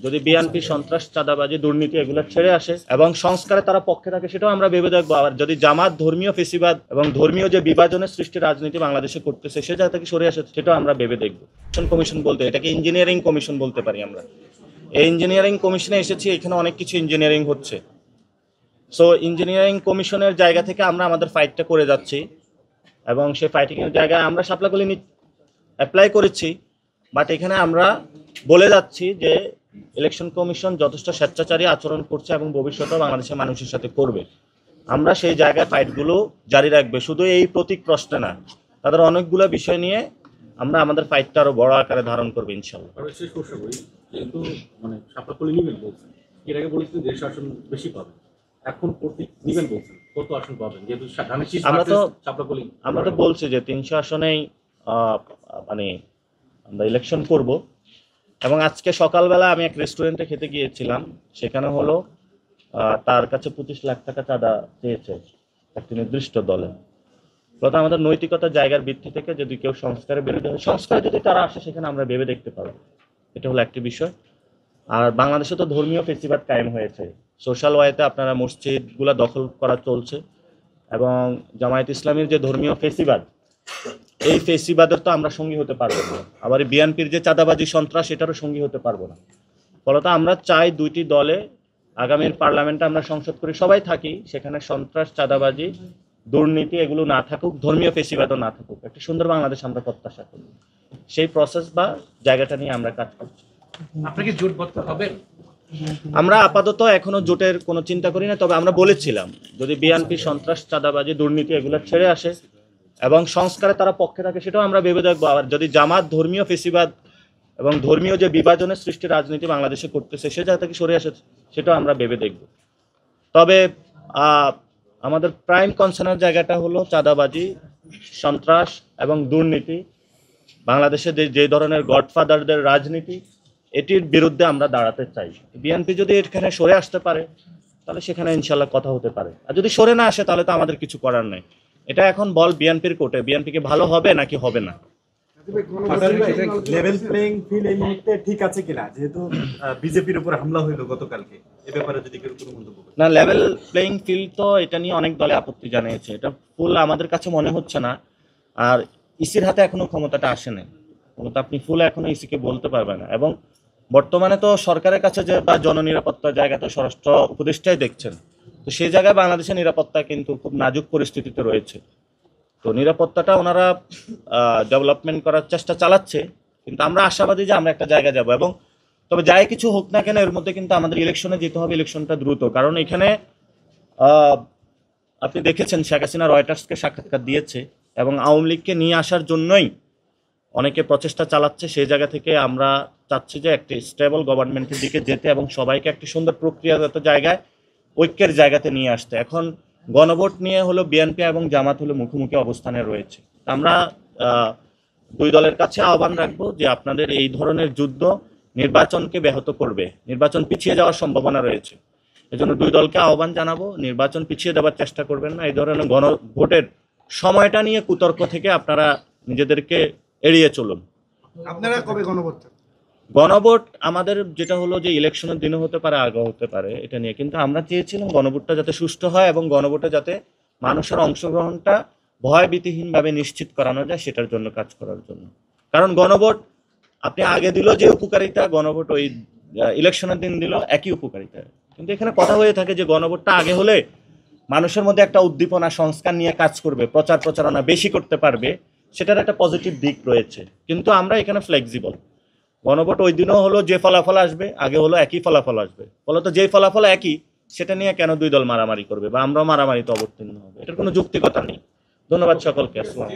যদি বিএনপি সন্ত্রাস, চাঁদাবাজি, দুর্নীতি এগুলো ছেড়ে আসে এবং সংস্কারে তারা পক্ষে থাকে, সেটাও আমরা ভেবে দেখবো। আবার যদি জামাত ধর্মীয় ফেসিবাদ এবং ধর্মীয় যে বিভাজনের সৃষ্টি রাজনীতি বাংলাদেশে করতেছে, সে জায়গা থেকে সরে আসে, সেটাও আমরা ভেবে দেখবো। কমিশন বলতে এটাকে ইঞ্জিনিয়ারিং কমিশন বলতে পারি আমরা। এই ইঞ্জিনিয়ারিং কমিশনে এসেছি, এখানে অনেক কিছু ইঞ্জিনিয়ারিং হচ্ছে। সো ইঞ্জিনিয়ারিং কমিশনের জায়গা থেকে আমরা আমাদের ফাইটটা করে যাচ্ছি এবং সেই ফাইটিংয়ের জায়গায় আমরা সাপলাকলি অ্যাপ্লাই করেছি। বাট এখানে আমরা বলে যাচ্ছি যে ইলেকশন কমিশন যথেষ্ট স্বেচ্ছাচারী আচরণ করছে এবং ভবিষ্যতেও বাংলাদেশের মানুষের সাথে করবে। আমরা সেই জায়গায় ফাইটগুলো জারি রাখবে, শুধু এই প্রতীক প্রশ্নে না, তাদের অনেকগুলো বিষয় নিয়ে আমরা আমাদের ফাইটটা আরো বড় আকারে ধারণ করবো ইনশাল্লাহ। যেহেতু মানে সাপলাকলি নিবেন বলছেন, এর আগে বলেছেন 150 আসন বেশি পাবেন, এখন প্রতীক নিবেন বলছেন, কত আসন পাবেন? যেহেতু আমরা তো বলছি যে 300 আসনেই মানে আমরা ইলেকশন করব। এবং আজকে সকালবেলা আমি এক রেস্টুরেন্টে খেতে গিয়েছিলাম, সেখানে হলো তার কাছে 25 লাখ টাকা চাঁদা চেয়েছে একটি নির্দিষ্ট দলে। প্রথম আমাদের নৈতিকতার জায়গার ভিত্তি থেকে যদি কেউ সংস্কারের বিরুদ্ধে হয়, সংস্কারে যদি তারা আসে, সেখানে আমরা ভেবে দেখতে পারবো। এটা হলো একটি বিষয়। আর বাংলাদেশে তো ধর্মীয় ফেসিবাদ কায়েম হয়েছে, সোশ্যাল ওয়েতে আপনারা মসজিদগুলো দখল করা চলছে এবং জামায়াত ইসলামীর যে ধর্মীয় ফেসিবাদ, এই ফেসিবাদের তো আমরা সঙ্গী হতে পারবো না। আবার বিএনপির যে চাঁদাবাজি সন্ত্রাস, এটারও সঙ্গী হতে পারবো না। ফলত আমরা চাই দুইটি দলে আগামীর পার্লামেন্টে আমরা সংসদ করি, সবাই থাকি, সেখানে সন্ত্রাস, চাঁদাবাজি, দুর্নীতি এগুলো না থাকুক, ধর্মীয় ফেসিবাদও না থাকুক, একটা সুন্দর বাংলাদেশ আমরা প্রত্যাশা করি। সেই প্রসেস বা জায়গাটা নিয়ে আমরা কাজ করছি। আপনি কি জোটবদ্ধ হবেন? আমরা আপাতত এখনো জোটের কোনো চিন্তা করি না, তবে আমরা বলেছিলাম যদি বিএনপি সন্ত্রাস, চাঁদাবাজি, দুর্নীতি এগুলো ছেড়ে আসে এবং সংস্কারে তারা পক্ষে থাকে, সেটাও আমরা ভেবে দেখবো। আবার যদি জামাত ধর্মীয় ফেসিবাদ এবং ধর্মীয় যে বিভাজনের সৃষ্টি রাজনীতি বাংলাদেশে করতেছে, সে জায়গা থেকে সরে আসে, সেটাও আমরা ভেবে দেখব। তবে আমাদের প্রাইম কনসার্নের জায়গাটা হলো চাঁদাবাজি, সন্ত্রাস এবং দুর্নীতি, বাংলাদেশে যে ধরনের গডফাদারদের রাজনীতি, এটির বিরুদ্ধে আমরা দাঁড়াতে চাই। বিএনপি যদি এখানে সরে আসতে পারে, তাহলে সেখানে ইনশাল্লাহ কথা হতে পারে। আর যদি সরে না আসে, তাহলে তো আমাদের কিছু করার নেই। এটা এখন বল বিএনপির কোর্টে, বিএনপি কি ভালো হবে নাকি হবে না। লেভেল প্লেইং ফিল্ড এই মুহূর্তে ঠিক আছে কিনা, যেহেতু বিজেপির উপর হামলা হইলো গতকালকে, এই ব্যাপারে যদি কেউ কোনো মন্তব্য করেন? না, লেভেল প্লেইং ফিল্ড তো এটা নিয়ে অনেক দলে আপত্তি জানিয়েছে, এটা ফুল আমাদের কাছে মনে হচ্ছে না। আর ইসির হাতে এখনো ক্ষমতাটা আসে নাই, আপনি ফুল এখনো ইসিকে বলতে পারবেন না। এবং বর্তমানে তো সরকারের কাছে যে বা জননিরাপত্তার জায়গা তো স্বরাষ্ট্র উপদেষ্টাই দেখছেন, তো সেই জায়গায় বাংলাদেশের নিরাপত্তা কিন্তু খুব নাজুক পরিস্থিতিতে রয়েছে। তো নিরাপত্তাটা ওনারা ডেভেলপমেন্ট করার চেষ্টা চালাচ্ছে, কিন্তু আমরা আশাবাদী যে আমরা একটা জায়গায় যাব। এবং তবে যাই কিছু হোক না কেন, এর মধ্যে কিন্তু আমাদের ইলেকশনে যেতে হবে, ইলেকশনটা দ্রুত। কারণ এখানে আপনি দেখেছেন শেখ হাসিনা রয়টার্সকে সাক্ষাৎকার দিয়েছে এবং আওয়ামী লীগকে নিয়ে আসার জন্যই অনেকে প্রচেষ্টা চালাচ্ছে। সেই জায়গা থেকে আমরা চাচ্ছি যে একটি স্টেবল গভর্নমেন্টের দিকে যেতে এবং সবাইকে একটি সুন্দর প্রক্রিয়াগত জায়গায়, ঐক্যের জায়গাতে নিয়ে আসতে। এখন গণভোট নিয়ে হলো বিএনপি এবং জামাত হলো মুখোমুখি অবস্থানে রয়েছে। আমরা দুই দলের কাছে আহ্বান রাখবো যে আপনাদের এই ধরনের যুদ্ধ নির্বাচনকে ব্যাহত করবে, নির্বাচন পিছিয়ে যাওয়ার সম্ভাবনা রয়েছে। এজন্য দুই দলকে আহ্বান জানাবো, নির্বাচন পিছিয়ে দেওয়ার চেষ্টা করবেন না। এই ধরনের গণভোটের সময়টা নিয়ে কুতর্ক থেকে আপনারা নিজেদেরকে এড়িয়ে চলুন। আপনারা কবে গণভোট আমাদের যেটা হলো যে ইলেকশনের দিনও হতে পারে, আগে হতে পারে, এটা নিয়ে কিন্তু আমরা চেয়েছিলাম গণভোটটা যাতে সুষ্ঠু হয় এবং গণভোটে যাতে মানুষের অংশগ্রহণটা ভয়ভীতিহীনভাবে নিশ্চিত করানো যায়, সেটার জন্য কাজ করার জন্য। কারণ গণভোট আপনি আগে দিল যে উপকারিতা, গণভোট ওই ইলেকশনের দিন দিল একই উপকারিতা। কিন্তু এখানে কথা হয়ে থাকে যে গণভোটটা আগে হলে মানুষের মধ্যে একটা উদ্দীপনা, সংস্কার নিয়ে কাজ করবে, প্রচারণা বেশি করতে পারবে, সেটার একটা পজিটিভ দিক রয়েছে। কিন্তু আমরা এখানে ফ্লেক্সিবল। গণভোট ওই দিনও হলো যে ফলাফল আসবে, আগে হলো একই ফলাফল আসবে। ফলত যেই ফলাফল একই, সেটা নিয়ে কেন দুই দল মারামারি করবে বা আমরাও মারামারিতে অবতীর্ণ হবে, এটার কোনো যুক্তিকতা নেই। ধন্যবাদ সকলকে। আসসালাম।